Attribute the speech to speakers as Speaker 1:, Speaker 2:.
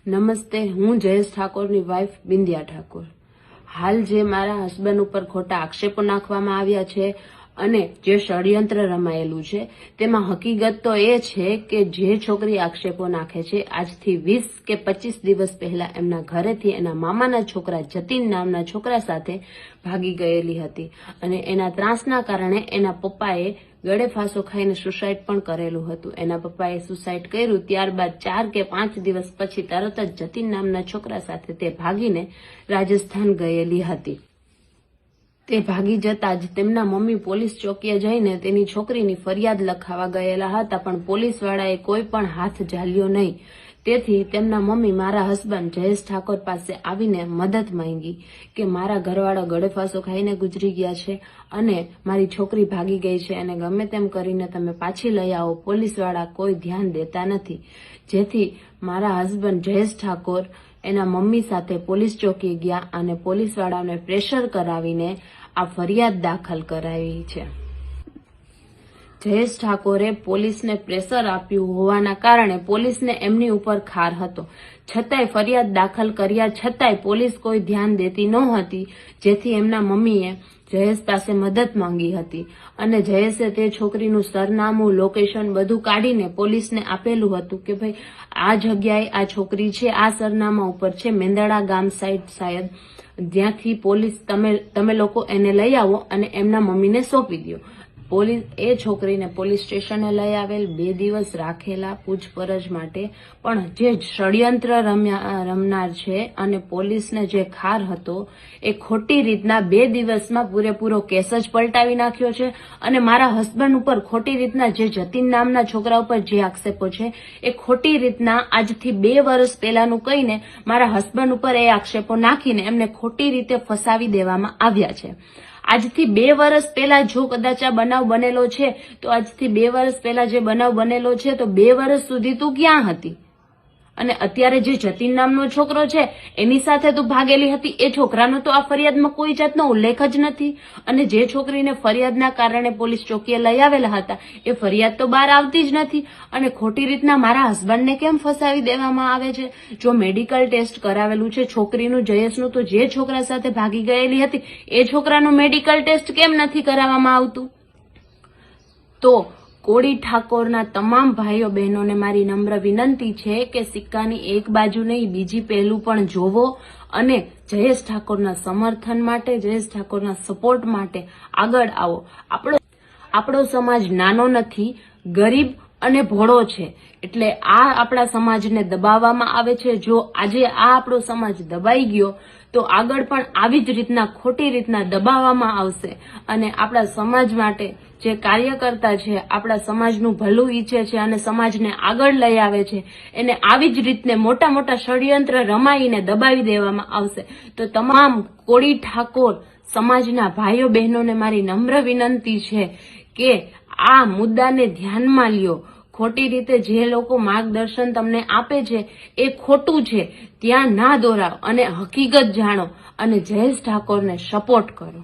Speaker 1: નમસ્તે, હું જયેશ ઠાકોરની વાઇફ બિંદિયા ઠાકોર. હાલ જે મારા હસબન્ડ ઉપર ખોટા આક્ષેપો નાખવામાં આવ્યા છે અને જે ષડયંત્ર રમાયેલું છે તેમાં હકીકત તો એ છે કે જે છોકરી આક્ષેપો નાખે છે આજથી 20 કે 25 દિવસ પહેલા એમના ઘરેથી એના મામાના છોકરા જતીન નામના છોકરા સાથે ભાગી ગયેલી હતી અને એના ત્રાસના કારણે એના પપ્પાએ ગળે ફાંસો ખાઈને સુસાઇડ પણ કરેલું હતું. એના પપ્પાએ સુસાઇડ કર્યું ત્યારબાદ 4 કે 5 દિવસ પછી તરત જ જતીન નામના છોકરા સાથે તે ભાગીને રાજસ્થાન ગયેલી હતી. તે ભાગી જતા જ તેમના મમ્મી પોલીસ ચોકીએ જઈને તેની છોકરીની ફરિયાદ લખાવા ગયેલા હતા, પણ પોલીસવાળાએ કોઈ પણ હાથ ઝાલ્યો નહીં. તેથી તેમના મમ્મી મારા હસબન્ડ જયેશ ઠાકોર પાસે આવીને મદદ માંગી કે મારા ઘરવાળા ગળે ફાંસો ખાઈને ગુજરી ગયા છે અને મારી છોકરી ભાગી ગઈ છે અને ગમે તેમ કરીને તમે પાછી લઈ આવો. પોલીસવાળા કોઈ ધ્યાન દેતા નથી. જેથી મારા હસબન્ડ જયેશ ઠાકોર એના મમ્મી સાથે પોલીસ ચોકી ગયા અને પોલીસવાળાને પ્રેશર કરાવીને આ ફરિયાદ દાખલ કરાવી છે. જયેશ ઠાકોરે પોલીસને પ્રેશર આપ્યું હોવાના કારણે પોલીસને એમની ઉપર ખાર હતો, છતાંય ફરિયાદ દાખલ કર્યા છતાંય પોલીસ કોઈ ધ્યાન દેતી નહોતી. જેથી એમના મમ્મીએ જયેશ પાસે મદદ માંગી હતી અને જયેશે તે છોકરીનું સરનામું, લોકેશન બધું કાઢીને પોલીસને આપેલું હતું કે ભાઈ આ જગ્યાએ આ છોકરી છે, આ સરનામા ઉપર છે, મેંદડા ગામ સાઈડ શાયદ, જ્યાંથી પોલીસ તમે લોકો એને લઈ આવો અને એમના મમ્મીને સોંપી દો. પોલીસ એ છોકરીને પોલીસ સ્ટેશને લઈ આવેલ, 2 દિવસ રાખેલા પૂછપરછ માટે. પણ જે ષડયંત્ર રમનાર છે અને પોલીસને જે ખાર હતો એ ખોટી રીતના 2 દિવસમાં પૂરેપૂરો કેસ જ પલટાવી નાખ્યો છે અને મારા હસબન્ડ ઉપર ખોટી રીતના જે જતીન નામના છોકરા ઉપર જે આક્ષેપો છે એ ખોટી રીતના આજથી 2 વર્ષ પહેલાનું કહીને મારા હસબન્ડ ઉપર એ આક્ષેપો નાખીને એમને ખોટી રીતે ફસાવી દેવામાં આવ્યા છે. આજથી 2 વર્ષ પહેલા જો કદાચ આ બનાવ બનેલો છે તો આજથી 2 વર્ષ પહેલા જે બનાવ બનેલો છે તો 2 વર્ષ સુધી તું ક્યાં હતી? અને અત્યારે જે જતીન નામનો છોકરો છે એની સાથે તું ભાગેલી હતી. એ છોકરાનો તો આ ફરિયાદમાં કોઈ જાતનો ઉલ્લેખ જ નથી. અને જે છોકરીને ફરિયાદના કારણે પોલીસ ચોકીએ લઈ આવેલા હતા એ ફરિયાદ તો બહાર આવતી જ નથી. અને ખોટી રીતના મારા હસબન્ડને કેમ ફસાવી દેવામાં આવે છે? જો મેડિકલ ટેસ્ટ કરાવેલું છે છોકરીનું, જયેશનું, તો જે છોકરા સાથે ભાગી ગયેલી હતી એ છોકરાનું મેડિકલ ટેસ્ટ કેમ નથી કરાવવામાં આવતું? તો કોળી ઠાકોરના તમામ ભાઈઓ બહેનોને મારી નમ્ર વિનંતી છે કે સિક્કાની એક બાજુ નહીં બીજી પહેલું પણ જોવો અને જયેશ ઠાકોરના સમર્થન માટે, જયેશ ઠાકોરના સપોર્ટ માટે આગળ આવો. આપણો સમાજ નાનો નથી, ગરીબ અને ભોળો છે. એટલે આ આપણા સમાજને દબાવવામાં આવે છે. જો આજે આ આપણો સમાજ દબાઈ ગયો તો આગળ પણ આવી જ રીતના ખોટી રીતના દબાવવામાં આવશે. અને આપણા સમાજ માટે જે કાર્યકર્તા છે, આપણા સમાજનું ભલું ઈચ્છે છે અને સમાજને આગળ લઈ આવે છે, એને આવી જ રીતને મોટા મોટા ષડયંત્ર રમાઈને દબાવી દેવામાં આવશે. તો તમામ કોળી ઠાકોર સમાજના ભાઈઓ બહેનોને મારી નમ્ર વિનંતી છે કે આ મુદ્દાને ધ્યાનમાં લ્યો. ખોટી રીતે જે લોકો માર્ગદર્શન તમને આપે છે એ ખોટું છે, ત્યાં ના દોરાવ અને હકીકત જાણો અને જયેશ ઠાકોરને સપોર્ટ કરો.